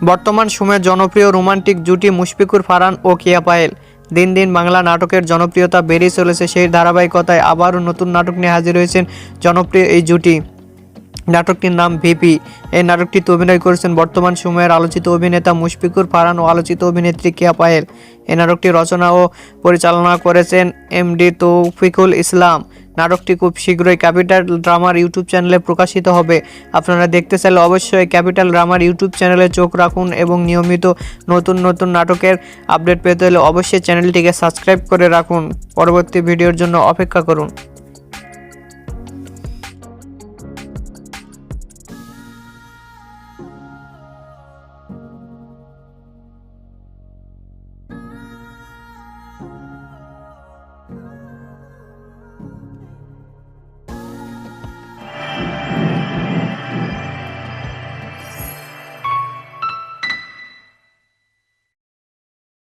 বর্তমান সময়ের জনপ্রিয় রোমান্টিক জুটি মুশফিকুর ফারহান ও কিয়া পায়েল। দিন দিন বাংলা নাটকের জনপ্রিয়তা বেড়েই চলেছে, সেই ধারাবাহিকতায় আবারও নতুন নাটক নিয়ে হাজির হয়েছেন জনপ্রিয় এই জুটি। নাটকটির নাম ভিপি। এই নাটকটিতে অভিনয় করেছেন বর্তমান সময়ের আলোচিত অভিনেতা মুশফিকুর ফারহান ও আলোচিত অভিনেত্রী কিয়া পায়েল। এই নাটকটি রচনা ও পরিচালনা করেছেন এমডি তৌফিকুল ইসলাম। নাটকটি খুব শীঘ্রই ক্যাপিটাল ড্রামার ইউটিউব চ্যানেলে প্রকাশিত হবে। আপনারা দেখতে চাইলে অবশ্যই ক্যাপিটাল ড্রামার ইউটিউব চ্যানেলে চোখ রাখুন এবং নিয়মিত নতুন নতুন নাটকের আপডেট পেতে হলে অবশ্যই চ্যানেলটিকে সাবস্ক্রাইব করে রাখুন। পরবর্তী ভিডিওর জন্য অপেক্ষা করুন।